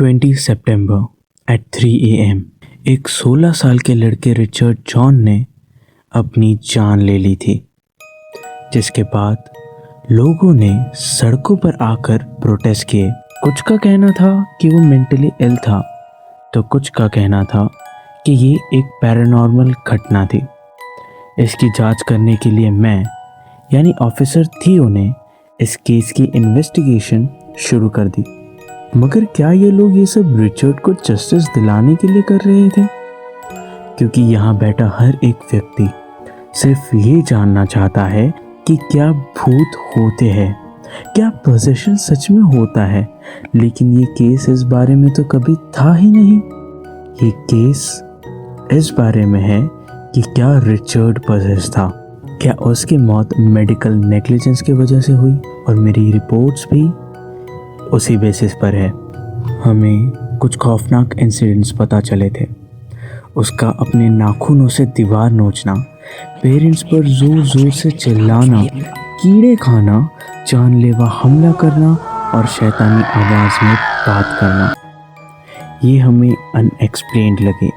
20 September eight 3 AM एक 16 साल के लड़के रिचर्ड जॉन ने अपनी जान ले ली थी, जिसके बाद लोगों ने सड़कों पर आकर प्रोटेस्ट किए। कुछ का कहना था कि वो मेंटली इल था, तो कुछ का कहना था कि ये एक पैरानॉर्मल घटना थी। इसकी जांच करने के लिए मैं यानी ऑफिसर थियो ने इस केस की इन्वेस्टिगेशन शुरू कर दी। मगर क्या ये लोग ये सब रिचर्ड को जस्टिस दिलाने के लिए कर रहे थे? क्योंकि यहाँ बैठा हर एक व्यक्ति सिर्फ ये जानना चाहता है कि क्या भूत होते हैं, क्या पोजेशन सच में होता है। लेकिन ये केस इस बारे में तो कभी था ही नहीं। ये केस इस बारे में है कि क्या रिचर्ड पोजेस था, क्या उसकी मौत मेडिकल नेग्लिजेंस की वजह से हुई, और मेरी रिपोर्ट्स भी उसी बेसिस पर है। हमें कुछ खौफनाक इंसिडेंट्स पता चले थे। उसका अपने नाखूनों से दीवार नोचना, पेरेंट्स पर जोर जोर से चिल्लाना, कीड़े खाना, जानलेवा हमला करना और शैतानी आवाज़ में बात करना, ये हमें अनएक्सप्लेन्ड लगे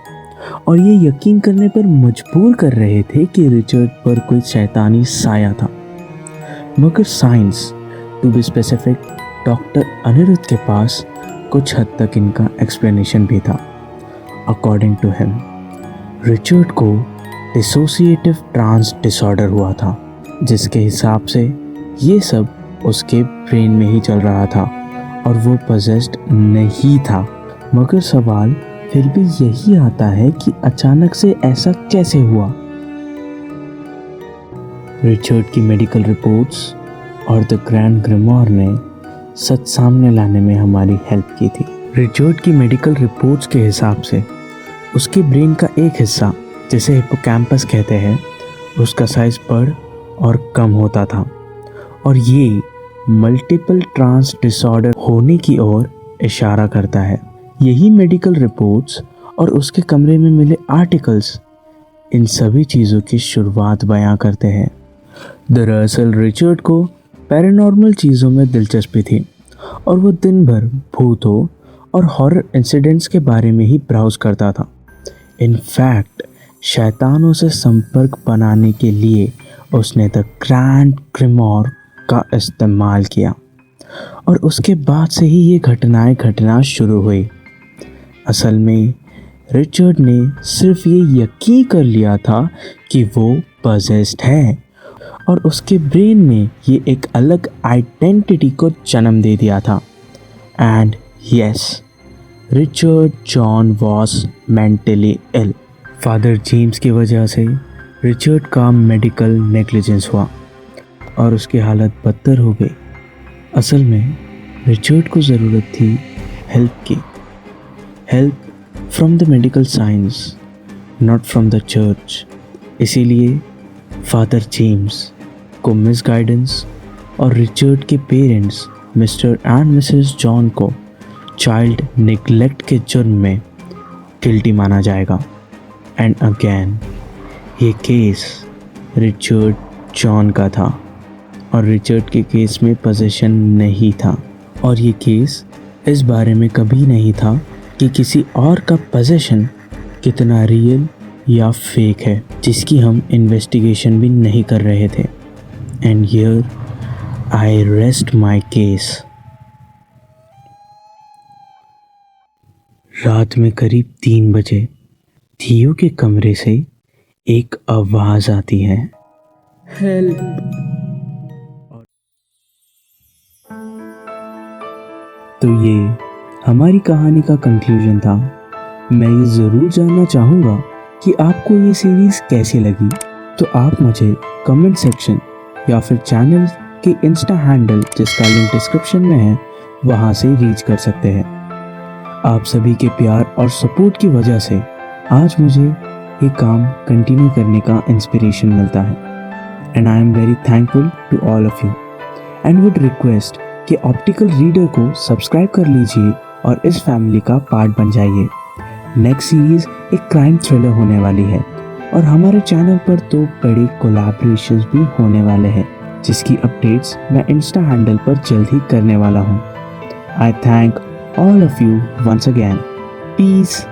और ये यकीन करने पर मजबूर कर रहे थे कि रिचर्ड पर कोई शैतानी साया था। मगर science, to be specific doctor Aniruddh के पास कुछ हद तक इनका एक्सप्लेनेशन भी था। अकॉर्डिंग टू हिम, रिचर्ड को डिसोसिएटिव ट्रांस डिसऑर्डर हुआ था, जिसके हिसाब से ये सब उसके ब्रेन में ही चल रहा था और वो पोजेस्ड नहीं था। मगर सवाल फिर भी यही आता है कि अचानक से ऐसा कैसे हुआ। रिचर्ड की मेडिकल रिपोर्ट्स और द ग्रैंड ग्रिमोर ने सच सामने लाने में हमारी हेल्प की थी। रिचर्ड की मेडिकल रिपोर्ट्स के हिसाब से उसके ब्रेन का एक हिस्सा, जिसे हिप्पोकैम्पस कहते हैं, उसका साइज बढ़ और कम होता था और ये मल्टीपल ट्रांस डिसऑर्डर होने की ओर इशारा करता है। यही मेडिकल रिपोर्ट्स और उसके कमरे में मिले आर्टिकल्स इन सभी चीज़ों की शुरुआत बयां करते हैं। दरअसल रिचर्ड को पैरानॉर्मल चीज़ों में दिलचस्पी थी और वो दिन भर भूतों और हॉरर इंसिडेंट्स के बारे में ही ब्राउज करता था। इनफैक्ट शैतानों से संपर्क बनाने के लिए उसने द ग्रैंड ग्रिमोर का इस्तेमाल किया और उसके बाद से ही ये घटनाएं घटना शुरू हुई। असल में रिचर्ड ने सिर्फ ये यकीन कर लिया था कि वो पॉजेस्ड है और उसके ब्रेन में ये एक अलग आइडेंटिटी को जन्म दे दिया था। And yes, Richard John was mentally ill. Father James की वजह से रिचर्ड का मेडिकल नेग्लिजेंस हुआ और उसकी हालत बदतर हो गई। असल में रिचर्ड को ज़रूरत थी हेल्प की, help from the medical science, not from the church. इसीलिए फादर जेम्स को मिसगाइडेंस और रिचर्ड के parents mister and Mrs John को चाइल्ड नेग्लेक्ट के जुर्म में गिल्टी माना जाएगा। एंड अगेन ये केस रिचर्ड जॉन का था और रिचर्ड के केस में पोजेशन नहीं था, और ये केस इस बारे में कभी नहीं था कि किसी और का पोजेशन कितना रियल या फेक है, जिसकी हम इन्वेस्टिगेशन भी नहीं कर रहे थे। And here I rest my case. रात में करीब 3 बजे थियो के कमरे से एक आवाज आती है, हेल्प। तो ये हमारी कहानी का कंक्लूजन था। मैं ये ज़रूर जानना चाहूँगा कि आपको ये सीरीज़ कैसी लगी, तो आप मुझे कमेंट सेक्शन या फिर चैनल के इंस्टा हैंडल, जिसका लिंक डिस्क्रिप्शन में है, वहाँ से रीच कर सकते हैं। आप सभी के प्यार और सपोर्ट की वजह से आज मुझे ये काम कंटिन्यू करने का इंस्पिरेशन मिलता है। And I am very thankful to all of you and would request कि ऑप्टिकल रीडर को सब्सक्राइब कर लीजिए और इस फैमिली का पार्ट बन जाइए। नेक्स्ट सीरीज़ एक क्राइम थ्रिलर होने वाली है और हमारे चैनल पर 2 बड़े कोलैबोरेशंस भी होने वाले हैं, जिसकी अपडेट्स मैं इंस्टा हैंडल पर जल्द ही करने वाला हूँ। आई thank all of you once again. Peace.